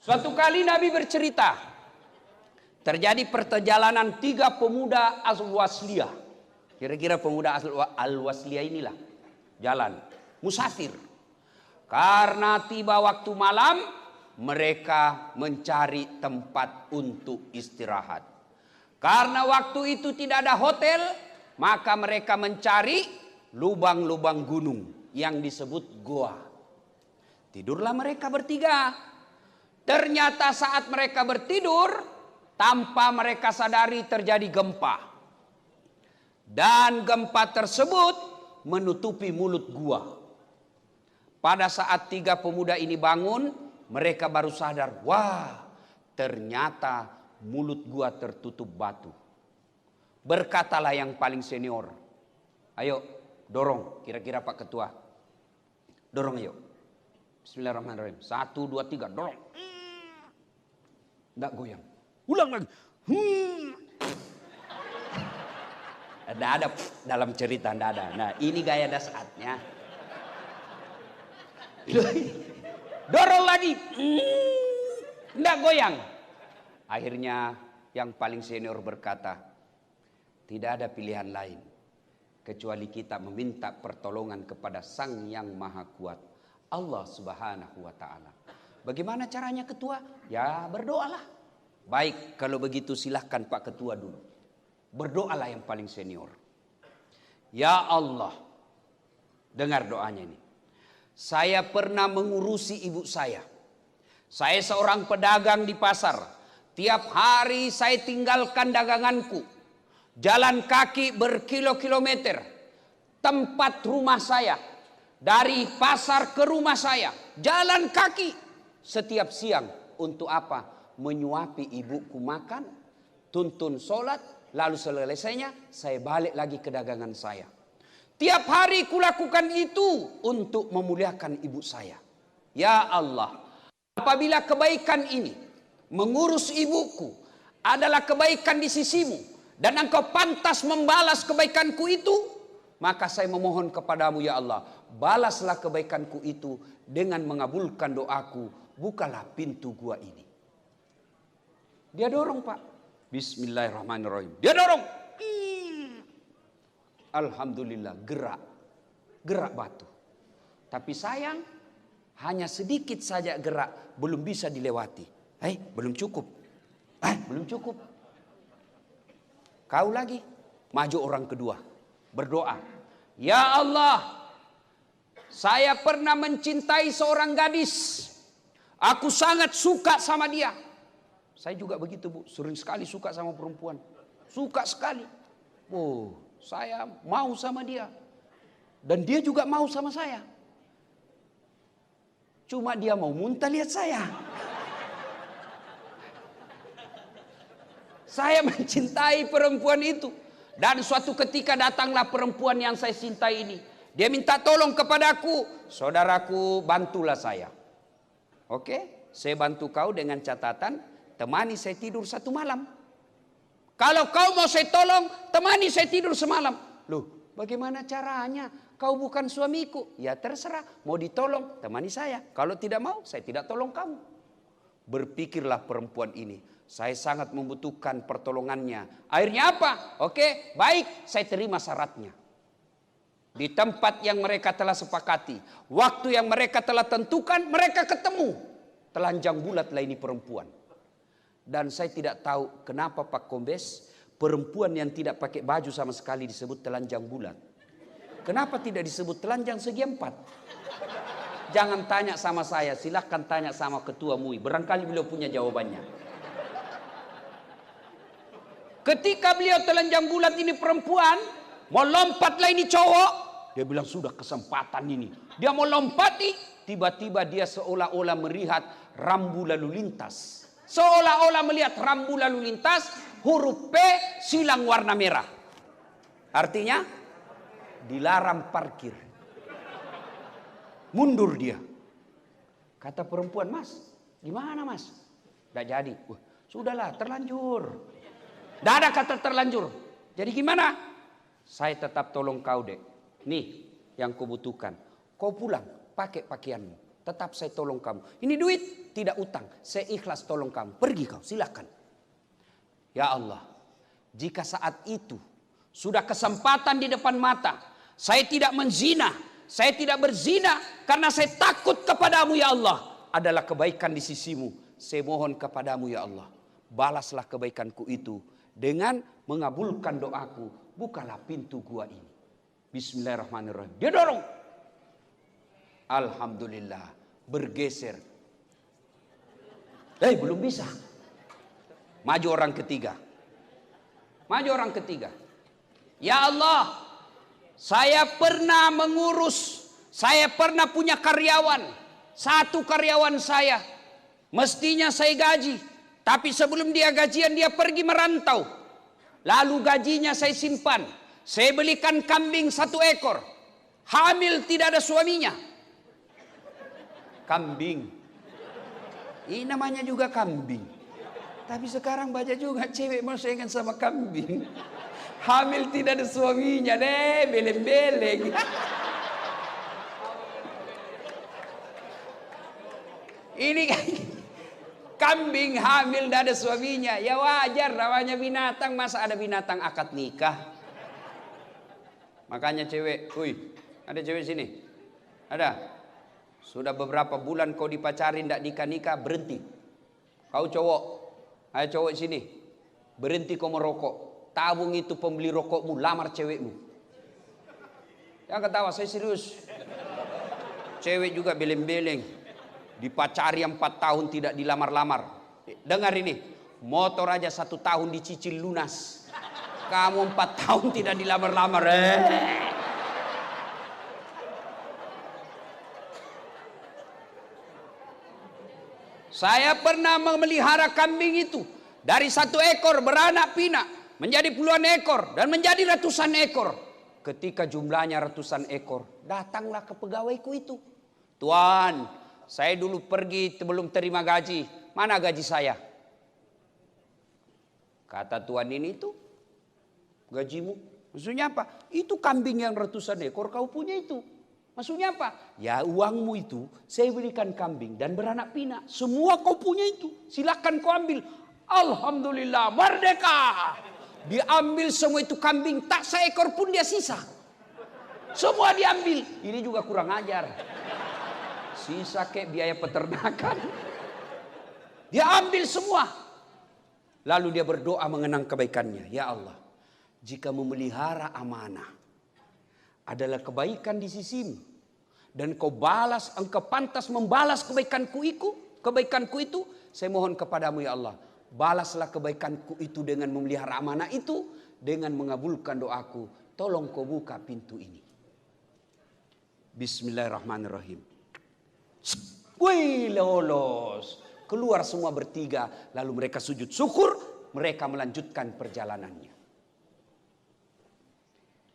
Suatu kali Nabi bercerita, terjadi perjalanan 3 pemuda Al-Wasliyah. Kira-kira pemuda Al-Wasliyah inilah jalan musafir. Karena tiba waktu malam, mereka mencari tempat untuk istirahat. Karena waktu itu tidak ada hotel, maka mereka mencari lubang-lubang gunung yang disebut goa. Tidurlah mereka bertiga. Ternyata saat mereka bertidur, tanpa mereka sadari terjadi gempa. Dan gempa tersebut menutupi mulut gua. Pada saat 3 pemuda ini bangun, mereka baru sadar, wah, ternyata mulut gua tertutup batu. Berkatalah yang paling senior, ayo dorong, kira-kira Pak Ketua. Dorong ayo. Bismillahirrahmanirrahim. 1, 2, 3, dorong. Nggak goyang. Ulang lagi. Nggak ada dalam cerita, nggak ada. Nah, ini gaya dasarnya. Dorong lagi. Nggak goyang. Akhirnya yang paling senior berkata, tidak ada pilihan lain kecuali kita meminta pertolongan kepada Sang Yang Maha Kuat, Allah Subhanahu wa Ta'ala. Bagaimana caranya ketua? Ya berdoalah. Baik, kalau begitu silahkan Pak Ketua dulu. Berdoalah yang paling senior. Ya Allah, dengar doanya ini. Saya pernah mengurusi ibu saya. Saya seorang pedagang di pasar. Tiap hari saya tinggalkan daganganku. Jalan kaki berkilo-kilometer. Tempat rumah saya. Dari pasar ke rumah saya. Jalan kaki. Setiap siang untuk apa? Menyuapi ibuku makan, tuntun sholat, lalu selesainya saya balik lagi ke dagangan saya. Tiap hari kulakukan itu untuk memuliakan ibu saya. Ya Allah, apabila kebaikan ini mengurus ibuku adalah kebaikan di sisimu dan engkau pantas membalas kebaikanku itu, maka saya memohon kepadamu ya Allah, balaslah kebaikanku itu dengan mengabulkan doaku. Bukalah pintu gua ini. Dia dorong Pak. Bismillahirrahmanirrahim. Dia dorong. Alhamdulillah gerak. Gerak batu. Tapi sayang, hanya sedikit saja gerak. Belum bisa dilewati. Belum cukup. Belum cukup. Kau lagi. Maju orang kedua. Berdoa. Ya Allah. Saya pernah mencintai seorang gadis. Aku sangat suka sama dia. Saya juga begitu Bu. Sering sekali suka sama perempuan. Suka sekali. Oh, saya mau sama dia. Dan dia juga mau sama saya. Cuma dia mau muntah lihat saya. Saya mencintai perempuan itu. Dan suatu ketika datanglah perempuan yang saya cintai ini. Dia minta tolong kepadaku. Saudaraku, bantulah saya. Oke, saya bantu kau dengan catatan, temani saya tidur 1 malam. Kalau kau mau saya tolong, temani saya tidur semalam. Loh, bagaimana caranya? Kau bukan suamiku. Ya terserah, mau ditolong, temani saya. Kalau tidak mau, saya tidak tolong kamu. Berpikirlah perempuan ini. Saya sangat membutuhkan pertolongannya. Akhirnya apa? Oke, baik, saya terima syaratnya. Di tempat yang mereka telah sepakati, waktu yang mereka telah tentukan, mereka ketemu. Telanjang bulatlah ini perempuan. Dan saya tidak tahu kenapa Pak Kombes, perempuan yang tidak pakai baju sama sekali disebut telanjang bulat. Kenapa tidak disebut telanjang segi 4? Jangan tanya sama saya, silahkan tanya sama Ketua MUI. Barangkali beliau punya jawabannya. Ketika beliau telanjang bulat ini perempuan, mau lompatlah ini cowok. Dia bilang sudah kesempatan ini. Dia mau lompati. Tiba-tiba dia seolah-olah melihat rambu lalu lintas. Seolah-olah melihat rambu lalu lintas. Huruf P silang warna merah. Artinya dilarang parkir. Mundur dia. Kata perempuan, Mas, gimana Mas? Tidak jadi. Sudahlah, terlanjur. Tidak ada kata terlanjur. Jadi gimana? Saya tetap tolong kau dek. Nih yang kau butuhkan. Kau pulang pakai pakaianmu. tetap saya tolong kamu. Ini duit tidak utang, saya ikhlas tolong kamu. Pergi kau, silakan. Ya Allah, jika saat itu sudah kesempatan di depan mata, saya tidak menzina, saya tidak berzina karena saya takut kepadamu ya Allah, adalah kebaikan di sisimu. Saya mohon kepadamu ya Allah, balaslah kebaikanku itu dengan mengabulkan doaku. Bukalah pintu gua ini. Bismillahirrahmanirrahim. Dia dorong. Alhamdulillah, bergeser. Belum bisa. Maju orang ketiga. Maju orang ketiga. Ya Allah, saya pernah mengurus, saya pernah punya karyawan. Satu karyawan saya, mestinya saya gaji. Tapi sebelum dia gajian, dia pergi merantau. Lalu gajinya saya simpan. Saya belikan kambing 1 ekor. Hamil tidak ada suaminya. Kambing. Ini namanya juga kambing. Tapi sekarang banyak juga cewek mau saingan sama kambing. Hamil tidak ada suaminya deh, beleng-beleng. Ini kambing hamil tidak ada suaminya. Ya wajar, namanya binatang, masa ada binatang akad nikah. Makanya cewek, ada cewek sini? Ada? Sudah beberapa bulan kau dipacarin tidak nikah-nikah, berhenti. Kau cowok, ayo cowok sini, berhenti kau merokok. Tabung itu pembeli rokokmu, lamar cewekmu. Jangan ketawa, saya serius. Cewek juga beleng-beleng, dipacari 4 tahun tidak dilamar-lamar. Dengar ini, motor aja 1 tahun dicicil lunas. Kamu 4 tahun tidak dilamar-lamar. Saya pernah memelihara kambing itu. Dari 1 ekor beranak pinak menjadi puluhan ekor dan menjadi ratusan ekor. Ketika jumlahnya ratusan ekor, datanglah ke pegawaiku itu. Tuan, saya dulu pergi belum terima gaji. Mana gaji saya? Kata tuan ini itu, gajimu. Maksudnya apa? Itu kambing yang ratusan ekor kau punya itu. Maksudnya apa? Ya uangmu itu saya berikan kambing dan beranak pinak. Semua kau punya itu. Silakan kau ambil. Alhamdulillah, merdeka. Diambil semua itu kambing, tak seekor pun dia sisa. Semua diambil. Ini juga kurang ajar. Sisa kayak biaya peternakan. Dia ambil semua. Lalu dia berdoa mengenang kebaikannya. Ya Allah, jika memelihara amanah adalah kebaikan di sisimu, dan kau balas, engkau pantas membalas kebaikanku itu, saya mohon kepadamu ya Allah, balaslah kebaikanku itu dengan memelihara amanah itu, dengan mengabulkan doaku. Tolong kau buka pintu ini. Bismillahirrahmanirrahim. Wih, lolos. Keluar semua bertiga, lalu mereka sujud syukur, mereka melanjutkan perjalanannya.